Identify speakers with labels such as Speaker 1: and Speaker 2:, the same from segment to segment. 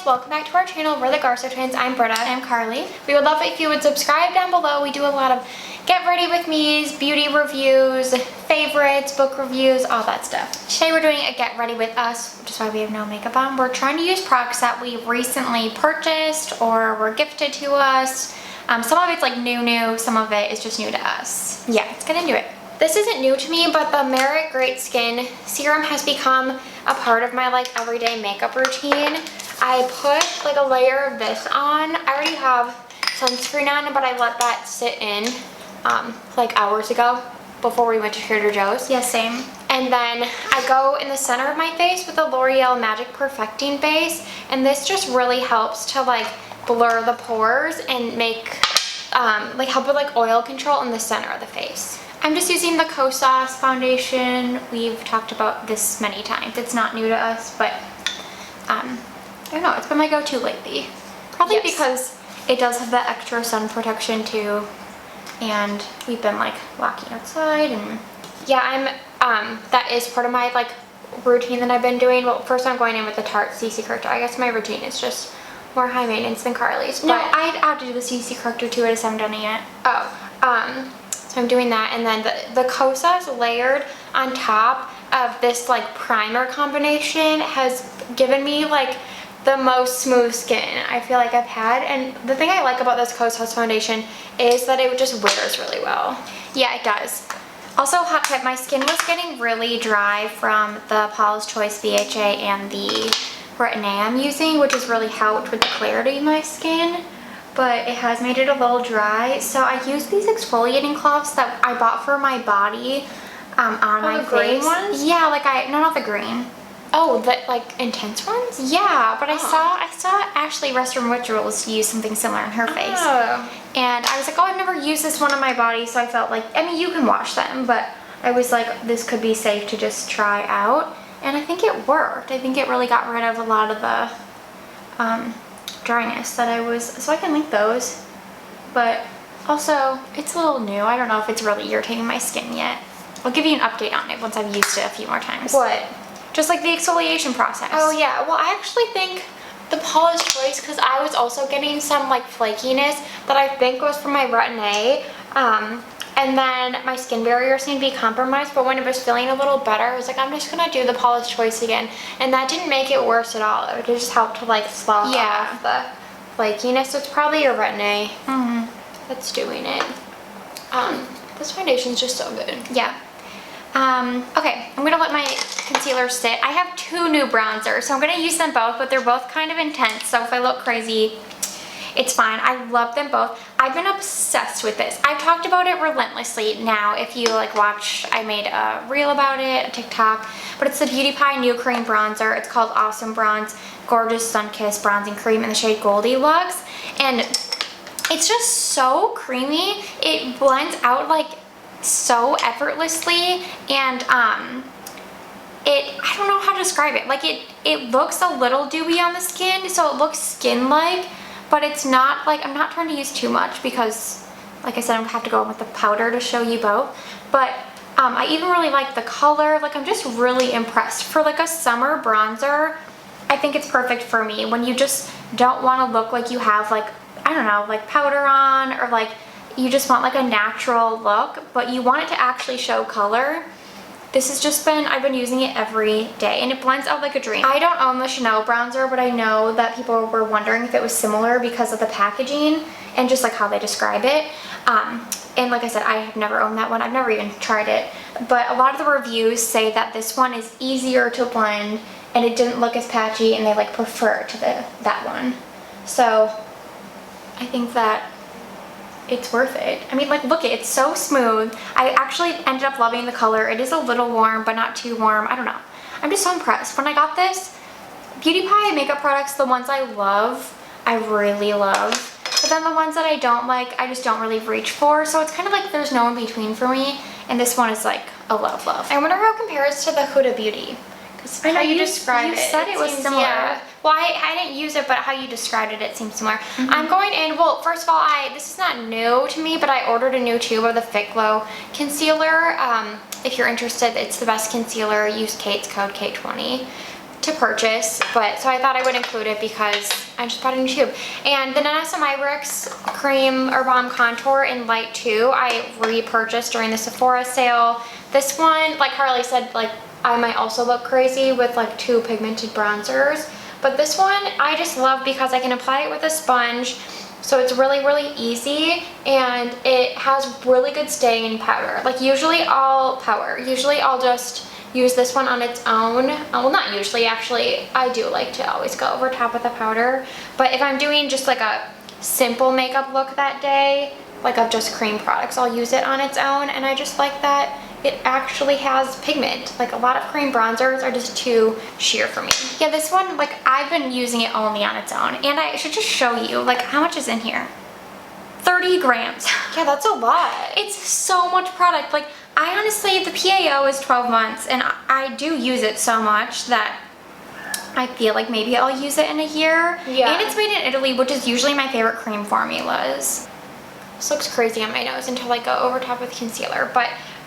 Speaker 1: guys, welcome back to our channel. We're the Garso Twins. I'm Britta. I'm Carly. We would love it if you would subscribe down below. We do a lot of get ready with me's, beauty reviews, favorites, book reviews, all that stuff. Today we're doing a get ready with us, which is why we have no makeup on. We're trying to use products that we recently purchased or were gifted to us. Some of it's like new, some of it is just new to us. Yeah, let's get into it. This isn't new to me, but the Merit Great Skin Serum has become a part of my like everyday makeup routine. I put like a layer of this on. I already have sunscreen on, but I let that sit in like hours ago before we went to Trader Joe's. Yeah, same. And then I go in the center of my face with the L'Oreal Magic Perfecting Base, and this just really helps to like blur the pores and make like help with like oil control in the center of the face. I'm just using the Kosas foundation. We've talked about this many times. It's not new to us, but I don't know, it's been my go-to lately. Probably because it does have the extra sun protection too, and we've been like walking outside, and yeah, that is part of my like routine that I've been doing. Well, first I'm going in with the Tarte CC corrector. I guess my routine is just more high maintenance than Carly's. No, I'd add to do the CC corrector too. I just haven't done it yet. So I'm doing that, and then the Kosas layered on top of this like primer combination has given me like the most smooth skin I feel like I've had. And the thing I like about this Kosas foundation is that it just wears really well. Yeah, it does. Also, hot tip, my skin was getting really dry from the Paula's Choice BHA and the Retin-A I'm using, which has really helped with the clarity of my skin, but it has made it a little dry. So I use these exfoliating cloths that I bought for my body on my face. Green ones? Yeah, like no, not the green. Oh, the like intense ones? Yeah, but I saw Ashley Restroom Rituals use something similar on her face. And I was like, oh, I've never used this one on my body, so I felt like, I mean, you can wash them, but I was like, this could be safe to just try out. And I think it worked. I think it really got rid of a lot of the dryness that I was, so I can link those. But also, it's a little new. I don't know if it's really irritating my skin yet. I'll give you an update on it once I've used it a few more times. What? Just like the exfoliation process. Oh yeah, well I actually think the Paula's Choice, because I was also getting some like flakiness that I think was from my Retin-A. And then my skin barrier seemed to be compromised, but when it was feeling a little better, I was like, I'm just gonna do the Paula's Choice again. And that didn't make it worse at all. It just helped to like slough off the flakiness. So it's probably your Retin-A that's doing it. This foundation's just so good. Yeah. Okay, I'm gonna let my concealer sit. I have two new bronzers, so I'm gonna use them both, but they're both kind of intense, so if I look crazy, it's fine. I love them both. I've been obsessed with this. I've talked about it relentlessly now. If you like watched, I made a reel about it, a TikTok, but it's the Beauty Pie New Cream Bronzer. It's called Awesome Bronze Gorgeous Sun-Kissed Bronzing Cream in the shade Goldilocks, and it's just so creamy. It blends out like so effortlessly, and I don't know how to describe it. Like it looks a little dewy on the skin, so it looks skin-like, but it's not like, I'm not trying to use too much because like I said, I'm gonna have to go in with the powder to show you both. But I even really like the color. Like I'm just really impressed. For like a summer bronzer, I think it's perfect for me when you just don't want to look like you have like, I don't know, like powder on, or like you just want like a natural look, but you want it to actually show color. This has just been, I've been using it every day, and it blends out like a dream. I don't own the Chanel bronzer, but I know that people were wondering if it was similar because of the packaging and just like how they describe it. And like I said, I have never owned that one. I've never even tried it, but a lot of the reviews say that this one is easier to blend and it didn't look as patchy, and they like prefer to that one. So I think that it's worth it. I mean, like, look, it's so smooth. I actually ended up loving the color. It is a little warm, but not too warm. I don't know. I'm just so impressed. When I got this, Beauty Pie makeup products, the ones I love, I really love. But then the ones that I don't like, I just don't really reach for. So it's kind of like there's no in between for me. And this one is like a love. I wonder how it compares to the Huda Beauty. I know you described it. You said it was similar. Yeah. Well, I didn't use it, but how you described it, it seems similar. I'm going in, well, first of all, this is not new to me, but I ordered a new tube of the Fit Glow concealer. If you're interested, it's the best concealer. Use Kate's code, Kate20. to purchase, but so I thought I would include it because I just bought a new tube. And the Niacinamidex cream or balm contour in light 2 I repurchased during the Sephora sale. This one, like Carly said, like I might also look crazy with like 2 pigmented bronzers, but this one I just love because I can apply it with a sponge, so it's really easy, and it has really good staying powder. Like usually I'll just use this one on its own. Well, not usually, actually. I do like to always go over top with the powder. But if I'm doing just like a simple makeup look that day, like of just cream products, I'll use it on its own. And I just like that it actually has pigment. Like a lot of cream bronzers are just too sheer for me. Yeah, this one, like I've been using it only on its own. And I should just show you, like how much is in here? 30 grams. Yeah, that's a lot. It's so much product. Like I honestly, the PAO is 12 months and I do use it so much that I feel like maybe I'll use it in a year. Yeah. And it's made in Italy, which is usually my favorite cream formulas. This looks crazy on my nose until I go over top with concealer.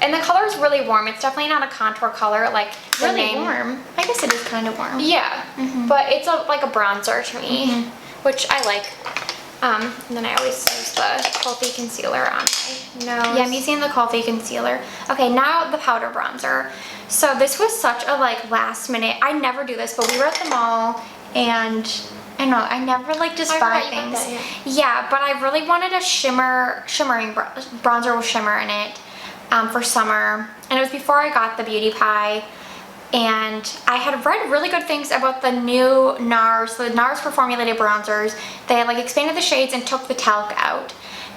Speaker 1: And the color is really warm. It's definitely not a contour color like the name. Really warm. I guess it is kind of warm. Yeah. But it's like a bronzer to me, which I like. And then I always use the Coffee concealer on my nose. Yeah, I'm using the Coffee concealer. Okay, now the powder bronzer. So this was such a like last minute. I never do this, but we were at the mall and I know I never like just buy things. Yeah, but I really wanted a shimmering bronzer with shimmer in it for summer. And it was before I got the Beauty Pie. And I had read really good things about the new NARS, the NARS for formulated bronzers. They had like expanded the shades and took the talc out.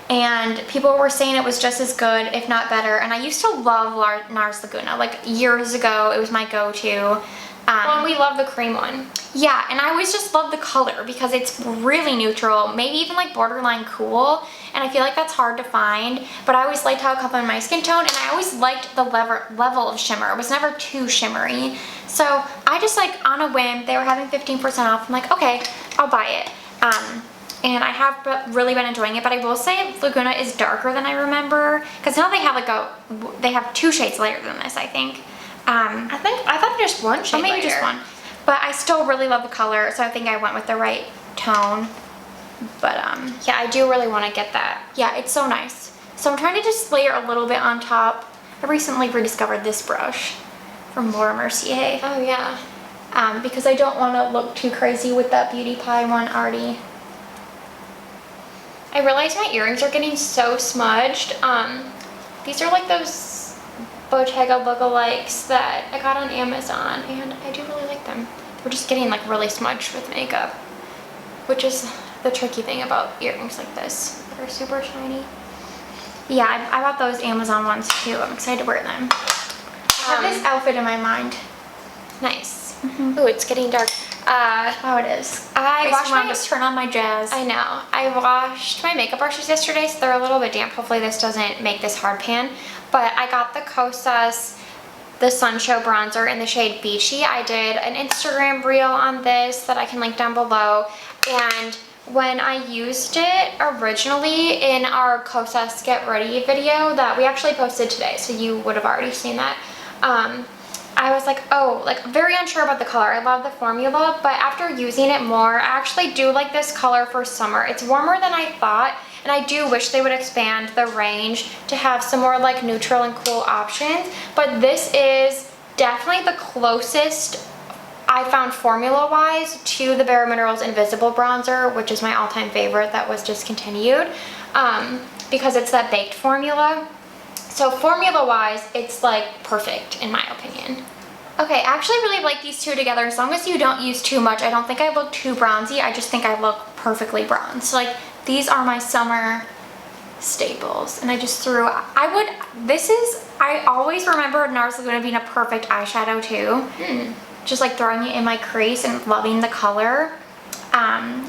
Speaker 1: And people were saying it was just as good, if not better. And I used to love NARS Laguna. Like years ago, it was my go-to. Well, we love the cream one. Yeah, and I always just love the color because it's really neutral, maybe even like borderline cool. And I feel like that's hard to find, but I always liked how it complemented my skin tone, and I always liked the level of shimmer. It was never too shimmery. So I just like on a whim, they were having 15% off. I'm like, okay, I'll buy it. And I have really been enjoying it, but I will say Laguna is darker than I remember, because now they have like they have 2 shades lighter than this, I think. I thought just one shade maybe lighter. Just one. But I still really love the color, so I think I went with the right tone. But yeah, I do really want to get that. Yeah, it's so nice. So I'm trying to just layer a little bit on top. I recently rediscovered this brush from Laura Mercier. Oh yeah. Because I don't want to look too crazy with that Beauty Pie one already. I realize my earrings are getting so smudged. These are like those Bottega lookalikes that I got on Amazon, and I do really like them. They're just getting like really smudged with makeup, which is the tricky thing about earrings like this. They're super shiny. Yeah, I bought those Amazon ones too. I'm excited to wear them. I have this outfit in my mind. Nice. Ooh, it's getting dark. Oh, it is. I washed to turn on my jazz. I know. I washed my makeup brushes yesterday, so they're a little bit damp. Hopefully this doesn't make this hard pan. But I got the Kosas, the Sun Show bronzer in the shade Beachy. I did an Instagram reel on this that I can link down below. And when I used it originally in our Kosas Get Ready video that we actually posted today, so you would have already seen that, I was like, oh, like very unsure about the color. I love the formula, but after using it more, I actually do like this color for summer. It's warmer than I thought, and I do wish they would expand the range to have some more like neutral and cool options, but this is definitely the closest I found formula-wise to the Bare Minerals Invisible Bronzer, which is my all-time favorite that was discontinued, because it's that baked formula. So formula-wise, it's like perfect in my opinion. Okay, I actually really like these two together. As long as you don't use too much, I don't think I look too bronzy. I just think I look perfectly bronzed. Like, these are my summer staples. And I just threw, I always remember NARS Laguna being a perfect eyeshadow too. Just like throwing it in my crease and loving the color.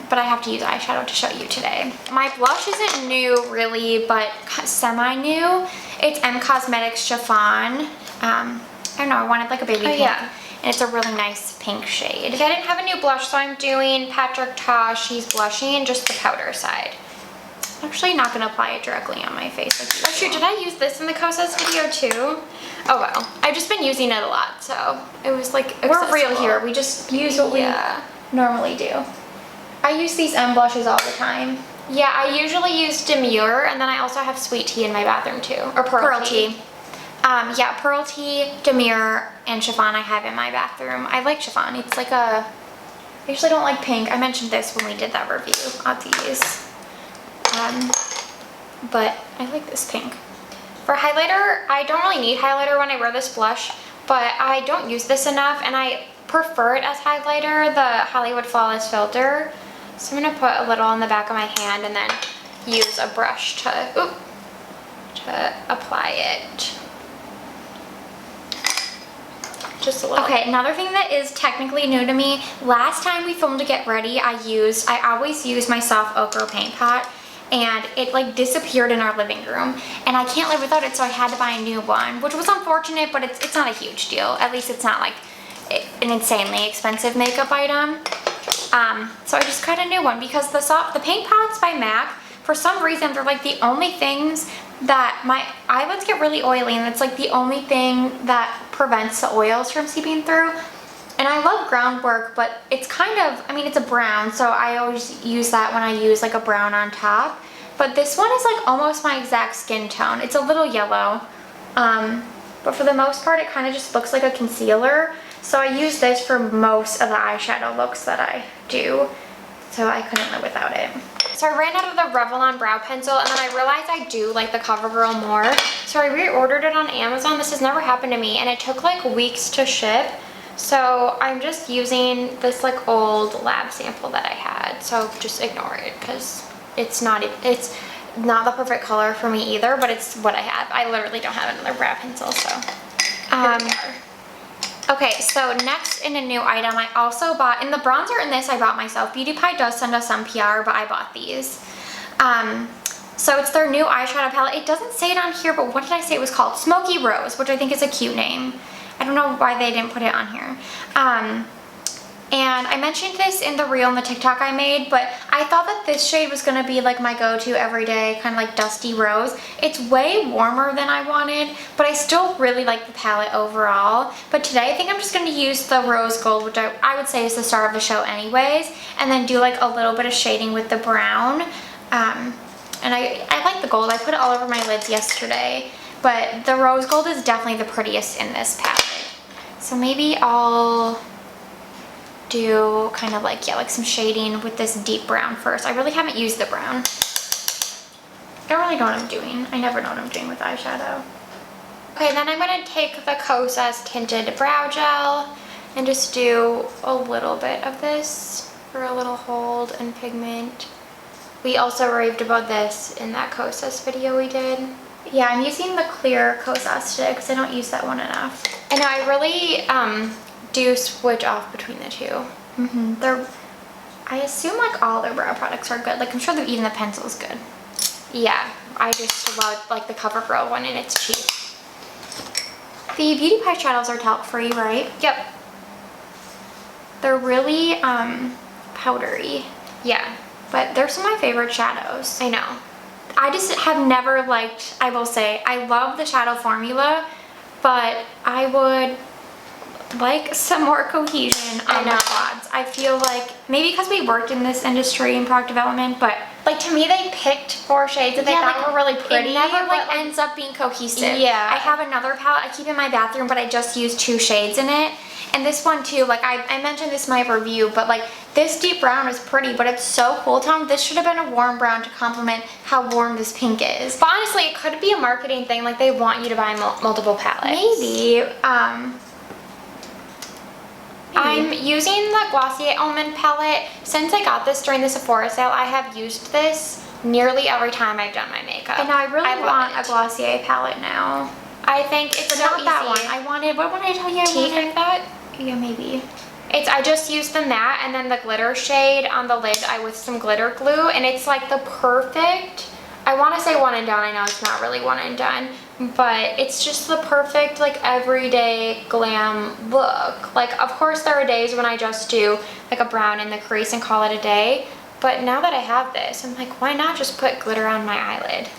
Speaker 1: But I have to use eyeshadow to show you today. My blush isn't new really, but semi-new. It's M Cosmetics Chiffon. I don't know, I wanted like a baby pink. Yeah. And it's a really nice pink shade. I didn't have a new blush, so I'm doing Patrick Ta. She's blushing, just the powder side. I'm actually not gonna apply it directly on my face like usual. Oh shoot, did I use this in the Kosas video too? Oh well, I've just been using it a lot, so it was like accessible. We're real here, we just use what we normally do. I use these M blushes all the time. Yeah, I usually use Demure, and then I also have Sweet Tea in my bathroom too, or Pearl Tea. Yeah, Pearl Tea, Demure, and Chiffon I have in my bathroom. I like Chiffon. It's like a... I usually don't like pink. I mentioned this when we did that review of these. But I like this pink. For highlighter, I don't really need highlighter when I wear this blush, but I don't use this enough, and I prefer it as highlighter, the Hollywood Flawless Filter. So I'm gonna put a little on the back of my hand and then use a brush to apply it. Just a little. Okay, another thing that is technically new to me, last time we filmed to Get Ready, I always use my soft ochre paint pot, and it like disappeared in our living room, and I can't live without it, so I had to buy a new one, which was unfortunate, but it's not a huge deal. At least it's not like an insanely expensive makeup item. So I just got a new one because the paint pots by MAC, for some reason, they're like the only things that my eyelids get really oily, and it's like the only thing that prevents the oils from seeping through. And I love groundwork, but it's kind of, I mean, it's a brown, so I always use that when I use like a brown on top. But this one is like almost my exact skin tone. It's a little yellow, but for the most part, it kind of just looks like a concealer. So I use this for most of the eyeshadow looks that I do, so I couldn't live without it. So I ran out of the Revlon brow pencil, and then I realized I do like the CoverGirl more, so I reordered it on Amazon. This has never happened to me, and it took like weeks to ship. So I'm just using this like old lab sample that I had, so just ignore it because it's not the perfect color for me either, but it's what I have. I literally don't have another brow pencil, so here we are. Okay, so next in a new item, I also bought, in the bronzer in this I bought myself. Beauty Pie does send us some PR, but I bought these. So it's their new eyeshadow palette. It doesn't say it on here, but what did I say it was called? Smoky Rose, which I think is a cute name. I don't know why they didn't put it on here. And I mentioned this in the reel in the TikTok I made, but I thought that this shade was gonna be like my go-to everyday, kind of like dusty rose. It's way warmer than I wanted, but I still really like the palette overall. But today I think I'm just gonna use the rose gold, which I would say is the star of the show anyways, and then do like a little bit of shading with the brown. And I like the gold. I put it all over my lids yesterday, but the rose gold is definitely the prettiest in this palette. So maybe I'll do kind of like, yeah, like some shading with this deep brown first. I really haven't used the brown. I don't really know what I'm doing. I never know what I'm doing with eyeshadow. Okay, then I'm gonna take the Kosas Tinted Brow Gel and just do a little bit of this for a little hold and pigment. We also raved about this in that Kosas video we did. Yeah, I'm using the clear Kosas stick because I don't use that one enough. And now I really do switch off between the two. I assume like all their brow products are good. Like I'm sure that even the pencil is good. Yeah, I just love like the CoverGirl one, and it's cheap. The Beauty Pie shadows are talc free, right? Yep. They're really powdery. Yeah, but they're some of my favorite shadows. I know. I just have never liked, I will say, I love the shadow formula, but I would like some more cohesion on the quads. I feel like, maybe because we worked in this industry in product development, but like to me they picked 4 shades that they thought were really pretty. It never like ends up being cohesive. Yeah. I have another palette I keep in my bathroom, but I just use 2 shades in it. And this one too, like I mentioned this in my review, but like this deep brown is pretty, but it's so cool tone. This should have been a warm brown to complement how warm this pink is. But honestly, it could be a marketing thing, like they want you to buy multiple palettes. Maybe. I'm using the Glossier Almond palette. Since I got this during the Sephora sale, I have used this nearly every time I've done my makeup. And now I really want a Glossier palette now. I think it's not that one. I wanted, what did I tell you I wanted? That? Yeah, maybe. I just used the matte and then the glitter shade on the lid with some glitter glue, and it's like the perfect, I want to say one and done. I know it's not really one and done, but it's just the perfect like everyday glam look. Like of course there are days when I just do like a brown in the crease and call it a day, But now that I have this, I'm like, why not just put glitter on my eyelid?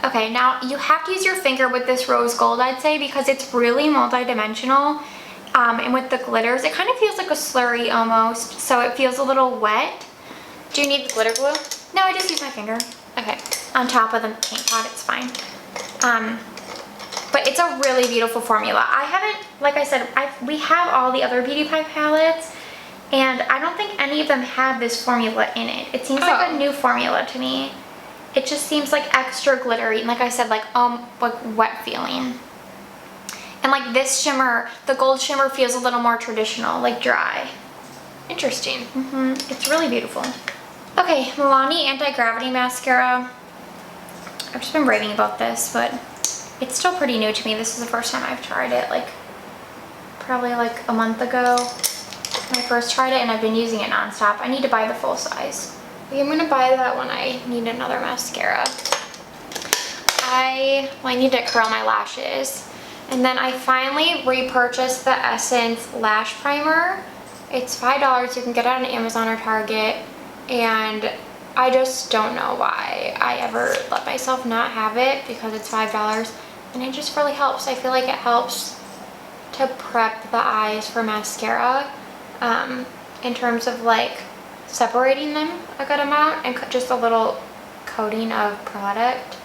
Speaker 1: Okay, now you have to use your finger with this rose gold, I'd say, because it's really multi-dimensional. And with the glitters, it kind of feels like a slurry almost, so it feels a little wet. Do you need the glitter glue? No, I just use my finger. Okay, on top of the paint pot, it's fine. But it's a really beautiful formula. I haven't, like I said, we have all the other Beauty Pie palettes, and I don't think any of them have this formula in it. It seems like a new formula to me. It just seems like extra glittery, and like I said, like wet feeling. And like this shimmer, the gold shimmer feels a little more traditional, like dry. Interesting. It's really beautiful. Okay, Milani Anti-Gravity Mascara. I've just been raving about this, but it's still pretty new to me. This is the first time I've tried it, like probably like a month ago when I first tried it, and I've been using it nonstop. I need to buy the full size. I'm gonna buy that when I need another mascara. I need to curl my lashes. And then I finally repurchased the Essence Lash Primer. It's $5. You can get it on Amazon or Target. And I just don't know why I ever let myself not have it, because it's $5. And it just really helps. I feel like it helps to prep the eyes for mascara in terms of like separating them a good amount and just a little coating of product.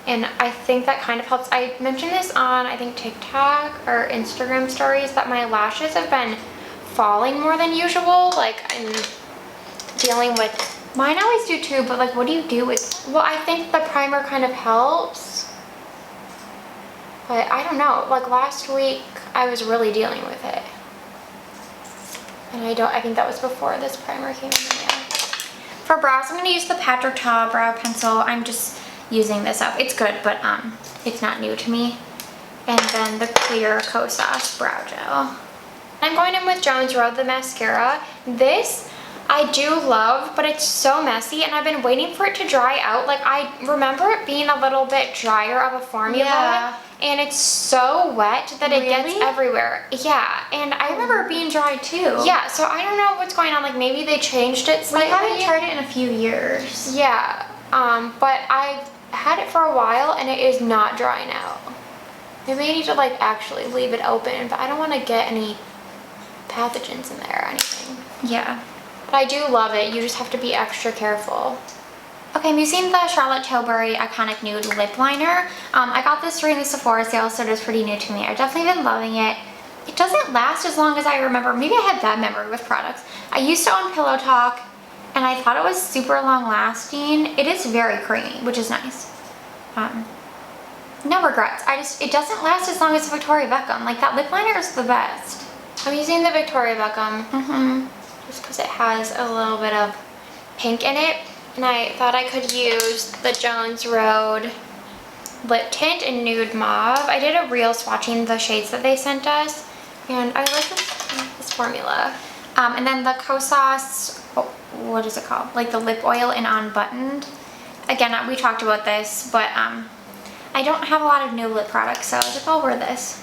Speaker 1: And I think that kind of helps. I mentioned this on, I think, TikTok or Instagram stories, that my lashes have been falling more than usual. Like, I'm dealing with, mine always do too, but like, what do you do with, well, I think the primer kind of helps. But I don't know, like last week, I was really dealing with it. And I think that was before this primer came in the mail. For brows, I'm going to use the Pat Routine brow pencil. I'm just using this up. It's good, but it's not new to me. And then the clear Kosas brow gel. I'm going in with Jones Road, the mascara. This I do love, but it's so messy, and I've been waiting for it to dry out. Like, I remember it being a little bit drier of a formula, and it's so wet that it gets everywhere. Yeah, and I remember it being dry too. Yeah, so I don't know what's going on. Like, maybe they changed it slightly.
Speaker 2: We haven't tried it in a few years.
Speaker 1: Yeah, but I've had it for a while, and it is not drying out. Maybe I need to like actually leave it open, but I don't want to get any pathogens in there or anything.
Speaker 2: Yeah.
Speaker 1: But I do love it. You just have to be extra careful. Okay, I'm using the Charlotte Tilbury Iconic Nude Lip Liner. I got this during the Sephora sale, so it is pretty new to me. I've definitely been loving it. It doesn't last as long as I remember. Maybe I have bad memory with products. I used to own Pillow Talk, and I thought it was super long lasting. It is very creamy, which is nice. No regrets. It doesn't last as long as Victoria Beckham. Like, that lip liner is the best. I'm using the Victoria Beckham. Just because it has a little bit of pink in it. And I thought I could use the Jones Road Lip Tint in Nude Mauve. I did a reel swatching the shades that they sent us, and I like this formula. And then the Kosas, what is it called? Like the lip oil in Unbuttoned. Again, we talked about this, but I don't have a lot of new lip products, so I think I'll wear this.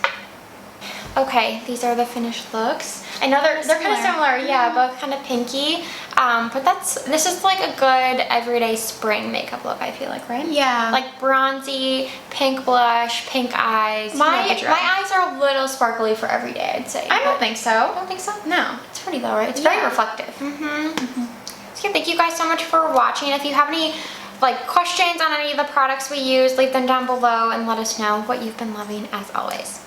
Speaker 1: Okay, these are the finished looks. I know they're kind of similar, yeah, both kind of pinky. But this is like a good everyday spring makeup look, I feel like, right?
Speaker 2: Yeah.
Speaker 1: Like bronzy, pink blush, pink eyes.
Speaker 2: My eyes are a little sparkly for every day, I'd say.
Speaker 1: I don't think so. I don't think so?
Speaker 2: No.
Speaker 1: It's pretty though, right? It's very reflective. So yeah, thank you guys so much for watching. If you have any like questions on any of the products we use, leave them down below and let us know what you've been loving as always.